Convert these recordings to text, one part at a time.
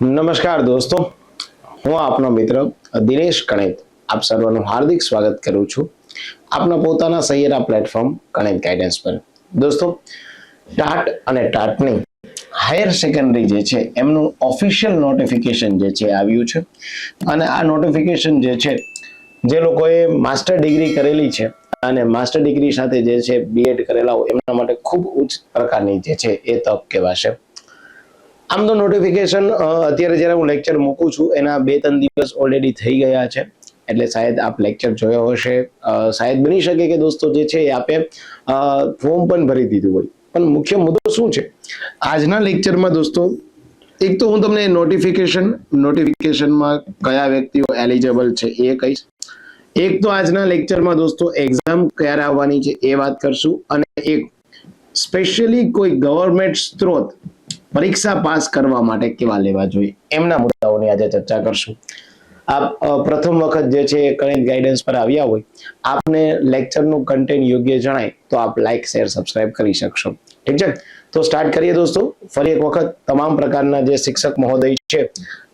નમસ્કાર દોસ્તો, હું આપનો મિત્ર દિનેશ કણેત આપ સર્વનું હાર્દિક સ્વાગત કરું છું આપના પોતાના સૈયરા પ્લેટફોર્મ કણેત ગાઈડન્સ પર। દોસ્તો, ટાટ અને ટાટની હાયર સેકન્ડરી જે છે એમનું ઓફિશિયલ નોટિફિકેશન જે છે આવ્યું છે અને આ નોટિફિકેશન જે છે જે લોકોએ માસ્ટર ડિગ્રી કરેલી છે અને માસ્ટર ડિગ્રી સાથે જે છે બીએડ કરેલા હોય એમના માટે ખૂબ ઉચ્ચ પ્રકારની જે છે એ તક કહેવાશે। આમ તો નોટિફિકેશન અત્યારે જ્યારે હું લેક્ચર મૂકું છું એના 2-3 દિવસ ઓલરેડી થઈ ગયા છે, એટલે શાયદ આપ લેક્ચર જોયો હશે। શાયદ બની શકે કે દોસ્તો જે છે એ આપે ફોર્મ પણ ભરી દીધું હોય, પણ મુખ્ય મુદ્દો શું છે આજના લેક્ચરમાં દોસ્તો? એક તો હું તમને નોટિફિકેશનમાં કયા વ્યક્તિઓ એલિજિબલ છે એ કહીશ। એક તો આજના લેક્ચરમાં દોસ્તો એક્ઝામ ક્યારે આવવાની છે એ વાત કરશું, અને એક સ્પેશિયલી કોઈ ગવર્મેન્ટ સ્ત્રોત પરીક્ષા પાસ કરવા માટે કેવા લેવા જોઈએ એમના મુદ્દાઓની આજે ચર્ચા કરશું। આપ પ્રથમ વખત જે છે કણેત ગાઈડન્સ પર આવ્યા હોય, આપને લેક્ચરનું કન્ટેન્ટ યોગ્ય જણાય તો આપ લાઈક શેર સબસ્ક્રાઇબ કરી શકશો। ઠીક છે, તો સ્ટાર્ટ કરીએ દોસ્તો। ફરી એક વખત તમામ પ્રકારના જે શિક્ષક મહોદય છે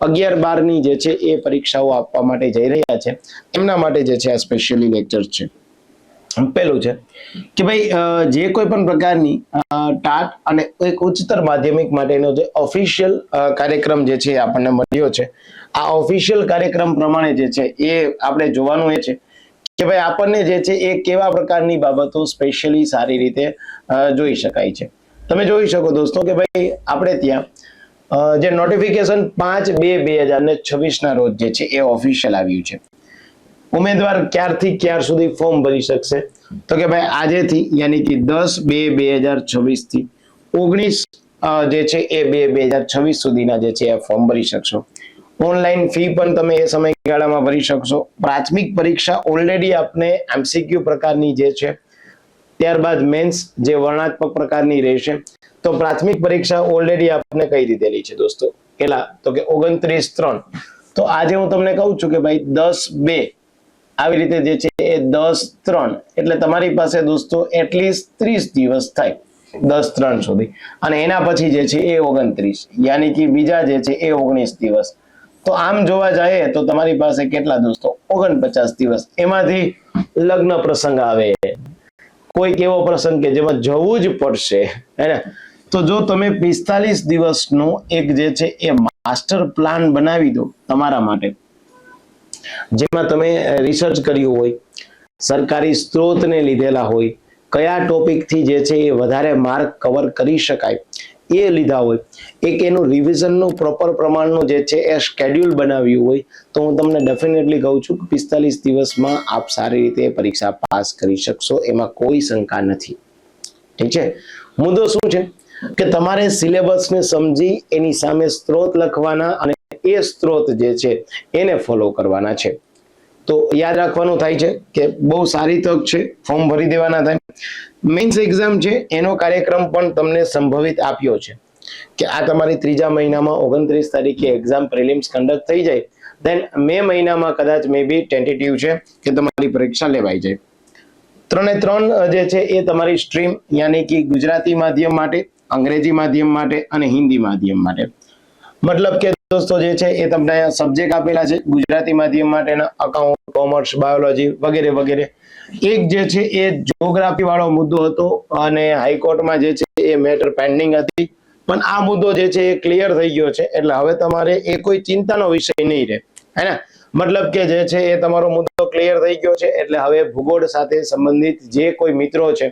11-12 ની જે છે એ પરીક્ષાઓ આપવા માટે જઈ રહ્યા છે એમના માટે જે છે આ સ્પેશિયલી લેક્ચર છે। પહેલું છે કે ભાઈ જે કોઈ પણ પ્રકારની ટાટ અને એક ઉચ્ચતર માધ્યમિક માટેનો જે ઓફિશિયલ કાર્યક્રમ જે છે આપણને મળ્યો છે, આ ઓફિશિયલ કાર્યક્રમ પ્રમાણે જે છે એ આપણે જોવાનું એ છે કે ભાઈ આપણને જે છે એ કેવા પ્રકારની બાબતો સ્પેશિયલી સારી રીતે જોઈ શકાય છે। તમે જોઈ શકો દોસ્તો કે ભાઈ આપણે ત્યાં જે નોટિફિકેશન 5/2/2026 ના રોજ જે છે એ ઓફિશિયલ આવ્યું છે। ઉમેદવાર ક્યારથી ક્યાર સુધી ફોર્મ ભરી શકશે? તો કે ભાઈ આજેથી યાની કે 10/2/2026 થી 19 જે છે એ 2/2026 સુધીના જે છે એ ફોર્મ ભરી શકશો। ઓનલાઈન ફી પણ તમે એ સમયગાળામાં ભરી શકશો। પ્રાથમિક પરીક્ષા ઓલરેડી આપને એમસીક્યુ પ્રકારની જે છે, ત્યારબાદ મેન્સ જે વર્ણનાત્મક પ્રકારની રહેશે। તો પ્રાથમિક પરીક્ષા ઓલરેડી આપને કહી દીધેલી છે દોસ્તો, કેટલા? તો કે 29/3। તો આજે હું તમને કહું છું કે ભાઈ 10/2 આવી રીતે જે છે એ 10/3 એટલે તમારી પાસે દોસ્તો એટલીસ્ટ 30 દિવસ થાય 10/3 સુધી, અને એના પછી જે છે એ 29 યાની કે બીજા જે છે એ 19 દિવસ। તો આમ જોવા જાય તો તમારી પાસે કેટલા દોસ્તો? 49 દિવસ। એમાંથી લગ્ન પ્રસંગ આવે, કોઈક એવો પ્રસંગ કે જેમાં જવું જ પડશે, હે ને? તો જો તમે 45 દિવસનો એક જે છે એ માસ્ટર પ્લાન બનાવી દો તમારા માટે, જેમાં તમે રિસર્ચ કર્યું હોય, સરકારી સ્ત્રોતને લીધેલા હોય, કયા ટોપિકથી જે છે એ વધારે માર્ક કવર કરી શકાય એ લીધા હોય, એક એનું રિવિઝનનું પ્રોપર પ્રમાણનું જે છે એ શેડ્યુલ બનાવ્યું હોય, તો હું તમને ડેફિનેટલી કહું છું કે 45 દિવસમાં આપ સારી રીતે પરીક્ષા પાસ કરી શકશો, એમાં કોઈ શંકા નથી। ઠીક છે, મુદ્દો શું છે કે તમારે સિલેબસને સમજી એની સામે સ્ત્રોત લખવાના અને એ સ્ત્રોત જે છે એને ફોલો કરવાના છે। તો યાદ રાખવાનું થાય છે કે બહુ સારી તક છે, ફોર્મ ભરી દેવાના થાય। મેન્સ એક્ઝામ છે એનો કાર્યક્રમ પણ તમને સંભવિત આપ્યો છે કે આ તમારી 3જા મહિનામાં 29 તારીખે એક્ઝામ પ્રિલિમ્સ કન્ડક્ટ થઈ જાય, દેન મે મહિનામાં કદાચ મે બી ટેન્ટેટિવ છે કે તમારી પરીક્ષા લેવાઈ જાય। 3 જે છે એ તમારી સ્ટ્રીમ યાની કે ગુજરાતી માધ્યમ માટે, અંગ્રેજી માધ્યમ માટે અને હિન્દી માધ્યમ માટે। મતલબ કે દોસ્તો જે છે એ તમને સબ્જેક્ટ આપેલા છે ગુજરાતી માધ્યમ માટેના અકાઉન્ટ, કોમર્સ, બાયોલોજી વગેરે વગેરે। એક જે છે એ જ્યોગ્રાફી વાળો મુદ્દો હતો અને હાઈકોર્ટમાં જે છે એ મેટર પેન્ડિંગ હતી, પણ આ મુદ્દો જે છે એ ક્લિયર થઈ ગયો છે, એટલે હવે તમારે એ કોઈ ચિંતાનો વિષય નહીં રહે, હે ને? મતલબ કે જે છે એ તમારો મુદ્દો ક્લિયર થઈ ગયો છે, એટલે હવે ભૂગોળ સાથે સંબંધિત જે કોઈ મિત્રો છે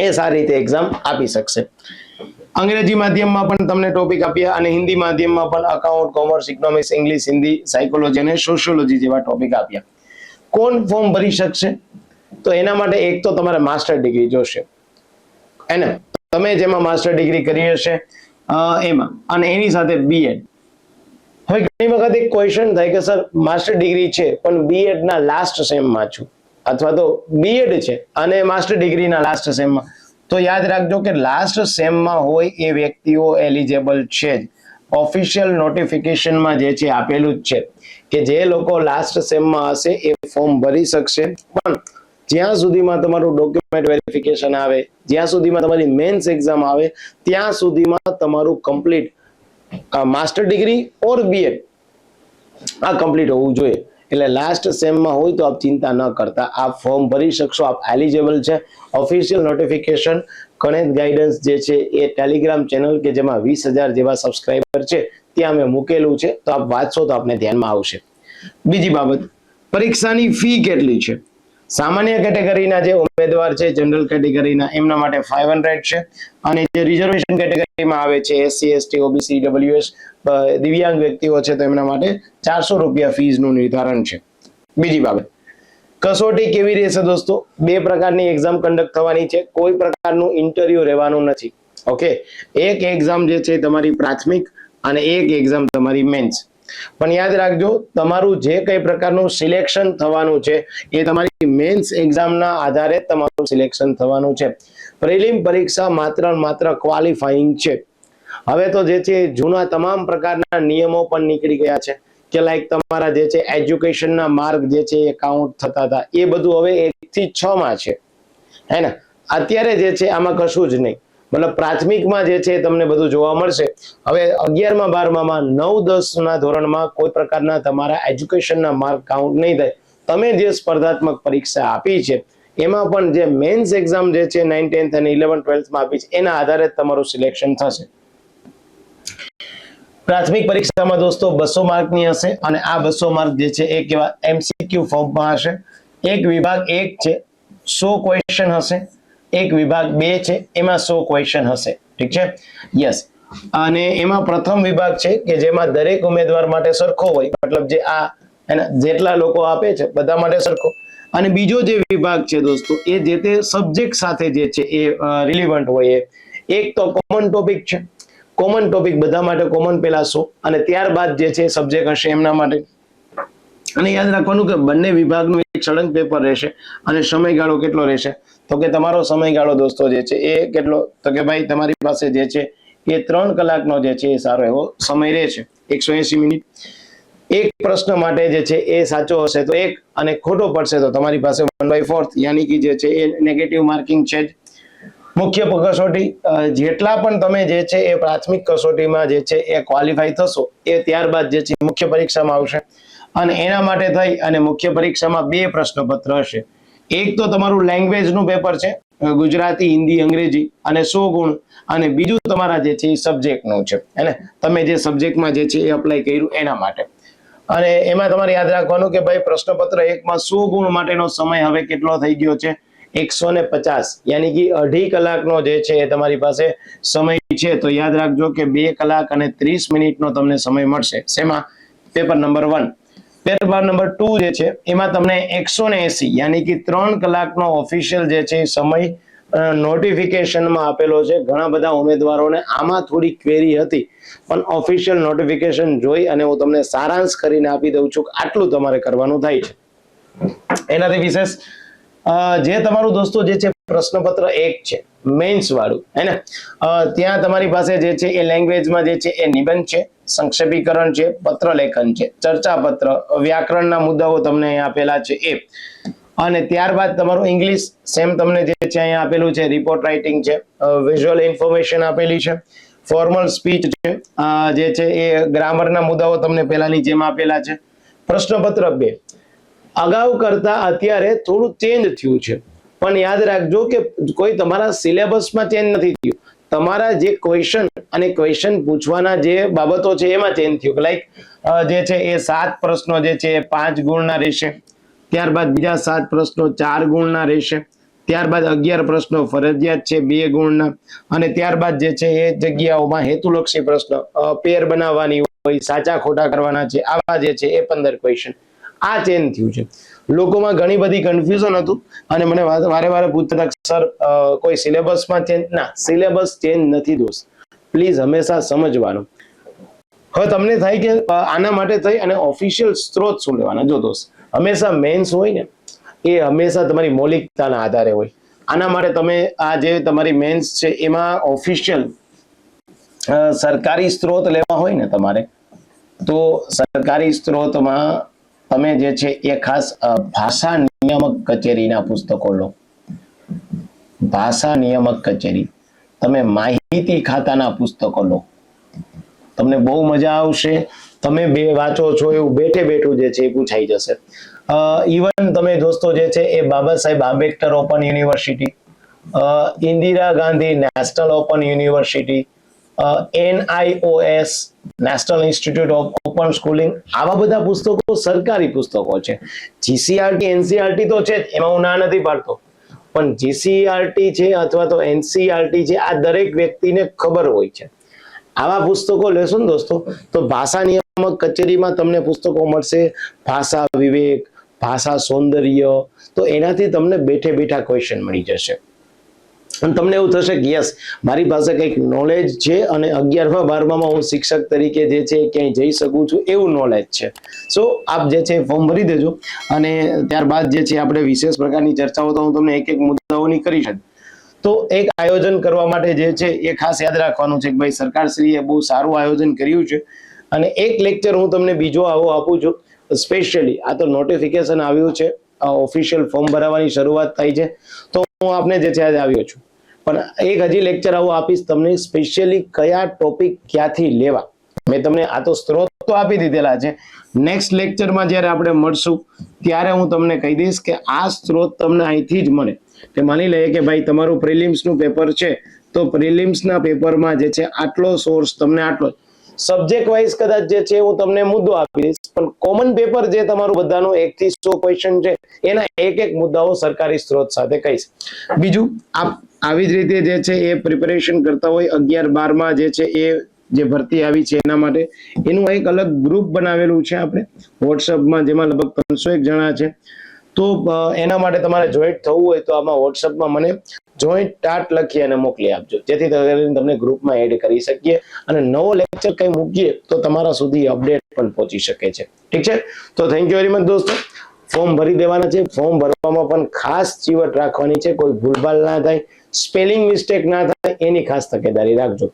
એ સારી રીતે એક્ઝામ આપી શકશે। અંગ્રેજી માધ્યમમાં પણ તમને ટોપિક આપ્યા અને હિન્દી માધ્યમમાં પણ account, commerce, economics, English, Hindi, psychology અને સોશિયોલોજી જેવા ટોપિક આપ્યા। કોણ ફોર્મ ભરી શકશે? તો એના માટે એક તો તમારે માસ્ટર ડિગ્રી જોશે, હે ને? તમે જેમાં માસ્ટર ડિગ્રી કરી હશે એમાં, અને એની સાથે બીએડ। હવે ઘણી વખત એક ક્વેશ્ચન થાય કે સર માસ્ટર ડિગ્રી છે પણ બીએડ ના લાસ્ટ સેમમાં છું, અથવા તો બીએડ છે અને માસ્ટર ડિગ્રીના લાસ્ટ સેમમાં, તો યાદ રાખજો કે લાસ્ટ સેમમાં હોય એ વ્યક્તિઓ એલિજિબલ છે જ। ઓફિશિયલ નોટિફિકેશનમાં જે છે આપેલું જ છે કે જે લોકો લાસ્ટ સેમમાં હશે એ ફોર્મ ભરી શકશે, પણ જ્યાં સુધીમાં તમારું ડોક્યુમેન્ટ વેરિફિકેશન આવે, જ્યાં સુધીમાં તમારી મેન્સ એક્ઝામ આવે, ત્યાં સુધીમાં તમારું કમ્પ્લીટ માસ્ટર ડિગ્રી ઓર બીએડ આ કમ્પ્લીટ હોવું જોઈએ. એટલે લાસ્ટ સેમમાં હોય તો આપ ચિંતા ન કરતા, આપ ફોર્મ ભરી શકશો, આપ એલિજિબલ છે. ઓફિશિયલ નોટિફિકેશન કનેક્ટ ગાઈડન્સ જે છે એ ટેલિગ્રામ ચેનલ કે જેમાં 20,000 જેવા સબસ્ક્રાઇબર છે ત્યાં મેં મૂકેલું છે, તો આપ વાંચશો તો આપને ધ્યાનમાં આવશે. બીજી બાબત, પરીક્ષાની ફી કેટલી છે? સામાન્ય કેટેગરીના જે ઉમેદવાર છે, જનરલ કેટેગરીના, એમના માટે 500 છે, અને જે રિઝર્વેશન કેટેગરીમાં આવે છે, એસસી, એસટી, ઓબીસી, ડબલ્યુએસ, દિવ્યાંગ વ્યક્તિઓ છે, તો એમના માટે 400 રૂપિયા ફીઝનું નિર્ધારણ છે. બીજી બાબત, કસોટી કેવી રહેશે દોસ્તો? 2 પ્રકારની એક્ઝામ કન્ડક્ટ થવાની છે, કોઈ પ્રકારનું ઇન્ટરવ્યુ રહેવાનું નથી. ઓકે, એક એક્ઝામ જે છે તમારી પ્રાથમિક અને એક એક્ઝામ તમારી મેન્સ. પણ યાદ રાખજો, તમારું જે કઈ પ્રકારનું સિલેક્શન થવાનું છે એ તમારી મેન્સ એક્ઝામના આધારે તમારું સિલેક્શન થવાનું છે. પ્રિલિમ પરીક્ષા માત્ર ક્વોલિફાઈંગ છે. હવે તો જે છે જૂના તમામ પ્રકારના નિયમો પણ નીકળી ગયા છે કે લાઈક તમારા જે છે એજ્યુકેશનના માર્ક જે છે એ કાઉન્ટ થતા હતા, એ બધું હવે 1 થી 6 માં છે, હે ને? અત્યારે જે છે આમાં કશું જ નહીં. મતલબ પ્રાથમિકમાં જે છે તમને બધું જોવા મળશે. હવે 11માં 12માં 9-10 ના ધોરણમાં કોઈ પ્રકારના તમારા એજ્યુકેશનના માર્ક કાઉન્ટ નહીં થાય. તમે જે સ્પર્ધાત્મક પરીક્ષા આપી છે એમાં પણ જે મેન્સ એક્ઝામ જે છે 9, 10 અને 11, 12 માં આપી છે એના આધારે તમારું સિલેક્શન થશે. પ્રાથમિક પરીક્ષામાં દોસ્તો 200 માર્કની હશે, અને આ 200 માર્ક જે છે એ કેવા એમસીક્યુ ફોર્મમાં હશે. એક વિભાગ 1 છે, 100 ક્વેશ્ચન હશે. એક વિભાગ 2 છે, એમાં 100 ક્વેશ્ચન હશે. ઠીક છે? યસ. અને એમાં પ્રથમ વિભાગ છે કે જેમાં દરેક ઉમેદવાર માટે સરખો હોય, મતલબ જે આ જેટલા લોકો આપે છે બધા માટે સરખો. અને બીજો જે વિભાગ છે દોસ્તો, એ જે તે સબ્જેક્ટ સાથે જે છે એ રિલેવન્ટ હોય. એક તો કોમન ટોપિક છે, કોમન ટોપિક બધા માટે કોમન પેલા 100, અને ત્યારબાદ જે છે સબ્જેક્ટ હશે એમના માટે. અને યાદ રાખવાનું કે બંને વિભાગનું એક સળંગ પેપર રહેશે. અને સમયગાળો કેટલો રહેશે? તો કે તમારો સમયગાળો દોસ્તો જે છે એ કેટલો? તો કે ભાઈ તમારી પાસે જે છે એ 3 કલાકનો જે છે એ સારો એવો સમય રહે છે, 180 મિનિટ. એક પ્રશ્ન માટે જે છે એ સાચો હશે તો 1, અને ખોટો પડશે તો તમારી પાસે 1/4, યાની કે જે છે એ નેગેટિવ માર્કિંગ છે. મુખ્ય કસોટી, જેટલા પણ તમે જે છે એ પ્રાથમિક કસોટીમાં જે છે એ ક્વોલિફાય થશો એ ત્યારબાદ જે છે મુખ્ય પરીક્ષામાં આવશે. અને એના માટે થઈ અને મુખ્ય પરીક્ષામાં 2 પ્રશ્નપત્ર હશે. એક તો તમારું લેંગ્વેજનું પેપર છે, ગુજરાતી, હિન્દી, અંગ્રેજી, અને 100 ગુણ. અને બીજું તમારા જે છે એ સબ્જેક્ટનું છે, હે, તમે જે સબ્જેક્ટમાં જે છે એ અપ્લાય કર્યું એના માટે. અને એમાં તમારે યાદ રાખવાનું કે ભાઈ પ્રશ્નપત્ર 1માં 100 ગુણ માટેનો સમય હવે કેટલો થઈ ગયો છે? 150, યાની કે 2.5 કલાકનો જે છે એ તમારી પાસે સમય છે. તો યાદ રાખજો કે 2 કલાક અને 30 મિનિટનો તમને સમય મળશે. શેમાં? Paper number 1. પેપર નંબર 2 જે છે એમાં તમને 180, યાની કે 3 કલાકનો ઓફિશિયલ જે છે સમય નોટિફિકેશનમાં આપેલો છે. ઘણા બધા ઉમેદવારોને આમાં થોડી ક્વેરી હતી, પણ ઓફિશિયલ નોટિફિકેશન જોઈ અને હું તમને સારાંશ કરીને આપી દઉં છું કે આટલું તમારે કરવાનું થાય છે. એનાથી વિશેષ જે તમારું દોસ્તો જે છે પ્રશ્નપત્ર 1 છે મેન્સ વાળું, હે ને? ત્યાં તમારી પાસે જે છે એ લેંગ્વેજમાં જે છે એ નિબંધ છે, સંક્ષેપીકરણ છે, પત્ર લેખન છે, ચર્ચા પત્ર, વ્યાકરણના મુદ્દાઓ તમને આપેલા છે એ. અને ત્યારબાદ તમારું ઇંગ્લિશ સેમ તમને જે છે અહીંયા આપેલું છે, રિપોર્ટ રાઇટિંગ છે, વિઝ્યુઅલ ઇન્ફોર્મેશન આપેલી છે, ફોર્મલ સ્પીચ છે, જે છે એ ગ્રામરના મુદ્દાઓ તમને પહેલાની જેમ આપેલા છે. પ્રશ્નપત્ર 2 અગાઉ કરતા અત્યારે થોડું ચેન્જ થયું છે, પણ યાદ રાખજો કે કોઈ તમારા સિલેબસમાં ચેન્જ નથી થયું. તમારા જે ક્વેશ્ચન અને ક્વેશ્ચન પૂછવાના જે બાબતો છે એમાં ચેન્જ થયું. લાઈક જે છે એ 7 પ્રશ્નો જે છે એ 5 ગુણના રહેશે. ત્યારબાદ બીજા 7 પ્રશ્નો 4 ગુણના રહેશે. ત્યારબાદ 11 પ્રશ્નો ફરજિયાત છે 2 ગુણના. અને ત્યારબાદ જે છે એ જગ્યાઓમાં હેતુલક્ષી પ્રશ્ન પેર બનાવવાની હોય, સાચા ખોટા કરવાના છે, આવા જે છે એ 15 ક્વેશ્ચન. આ ચેન્જ થયું છે. લોકોમાં ઘણી બધી કન્ફ્યુઝન હતું અને મને વારે વારે પૂછતા સર કોઈ સિલેબસમાં ચેન્જ? ના, સિલેબસ ચેન્જ નથી દોસ્ત, પ્લીઝ હંમેશા સમજવાનું. હવે તમને થાય કે આના માટે થઈ અને ઓફિશિયલ સ્ત્રોત શું લેવાના? જો દોસ્ત, હંમેશા મેન્સ હોય ને એ હંમેશા તમારી મૌલિકતાના આધારે હોય. આના માટે તમે આ જે તમારી મેન્સ છે એમાં ઓફિશિયલ સરકારી સ્ત્રોત લેવા હોય ને તમારે, તો સરકારી સ્ત્રોતમાં તમે જે છે એ ખાસ ભાષા નિયામક કચેરીના પુસ્તકો લો. ભાષા નિયામક કચેરી. તમે માહિતી ખાતાના પુસ્તકો લો. તમને બહુ મજા આવશે. તમે બે વાંચો છો એવું બેઠે બેઠું જે છે એ પૂછાઈ જશે. ઇવન તમે દોસ્તો જે છે એ Baba Saheb Ambedkar open university, Indira Gandhi national open university, NIOS national institute of open schooling, આવા બધા પુસ્તકો સરકારી પુસ્તકો છે. GCERT NCERT તો છે જ, એમાં હું ના નથી પાડતો, પણ GCERT છે અથવા તો NCERT છે આ દરેક વ્યક્તિને ખબર હોય છે. આવા પુસ્તકો લેશો ને દોસ્તો તો ભાષા નિયામક કચેરીમાં તમને પુસ્તકો મળશે, ભાષા વિવેક, ભાષા સૌંદર્ય, તો એનાથી તમને બેઠે બેઠા ક્વેશ્ચન મળી જશે અને તમને એવું થશે કે યસ મારી પાસે કંઈક નોલેજ છે અને 11મા 12મામાં હું શિક્ષક તરીકે જે છે ક્યાંય જઈ શકું છું એવું નોલેજ છે. સો આપ જે છે ફોર્મ ભરી દેજો અને ત્યારબાદ જે છે આપણે વિશેષ પ્રકારની ચર્ચાઓ તો હું તમને એક એક મુદ્દાઓની કરી શકું. તો એક આયોજન કરવા માટે જે છે એ ખાસ યાદ રાખવાનું છે કે ભાઈ સરકારશ્રીએ બહુ સારું આયોજન કર્યું છે અને એક લેક્ચર હું તમને બીજો આવો આપું છું સ્પેશિયલી. આ તો નોટિફિકેશન આવ્યું છે, ઓફિશિયલ ફોર્મ ભરાવાની શરૂઆત થઈ છે તો હું આપને જે છે આજે આવ્યો છું, પણ એક હજી લેક્ચર આવું આપીશ તમને સ્પેશિયલી કયા ટોપિક ક્યાંથી લેવા. મેં તમને આ તો સ્ત્રોત તો આપી દીધેલા છે. નેક્સ્ટ લેક્ચરમાં જ્યારે આપણે મળશું ત્યારે હું તમને કહી દઈશ કે આ સ્ત્રોત તમને અહીંથી જ મળે. કે માની લઈએ કે ભાઈ તમારું પ્રિલિમ્સનું પેપર છે તો પ્રિલિમ્સના પેપરમાં જે છે આટલો સોર્સ તમને આટલો, સબ્જેક્ટ વાઇઝ કદાચ જે છે હું તમને મુદ્દો આપી દઈશ, પણ કોમન પેપર જે તમારું બધાનું 1 થી 100 ક્વેશ્ચન છે એના એક એક મુદ્દાઓ સરકારી સ્ત્રોત સાથે કહીશ. બીજું આવી જ રીતે જે છે એ પ્રિપેરેશન કરતા હોય 11 12માં જે છે એ જે ભરતી આવી છે એના માટે એનું એક અલગ ગ્રુપ બનાવેલું છે આપણે વોટ્સઅપમાં, જેમાં લગભગ 301 જણા છે. તો એના માટે તમારે જોઈન્ટ થવું હોય તો આમાં વોટ્સઅપમાં મને જોઈન્ટ ટાટ લખી અને મોકલી આપજો, જેથી તમને ગ્રુપમાં એડ કરી શકીએ અને નવો લેક્ચર કંઈ મૂકીએ તો તમારા સુધી અપડેટ પણ પહોંચી શકે છે. ઠીક છે, તો થેન્ક યુ વેરી મચ દોસ્તો. ફોર્મ ભરી દેવાના છે. ફોર્મ ભરવામાં પણ ખાસ ચીવટ રાખવાની છે, કોઈ ભૂલભાલ ના થાય, સ્પેલિંગ મિસ્ટેક ના થાય એની ખાસ તકેદારી રાખજો.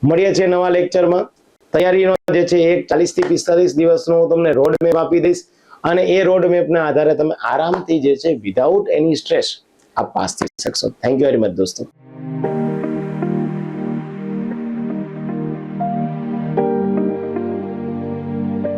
મળીએ છીએ નવા લેક્ચરમાં. તૈયારીનો જે છે 40 થી 45 દિવસનો હું તમને રોડ મેપ આપી દઈશ અને એ રોડ મેપના આધારે તમે આરામથી જે છે વિધાઉટ એની સ્ટ્રેસ આપ પાસ થઈ શકશો. થેન્ક યુ વેરી મચ દોસ્તો.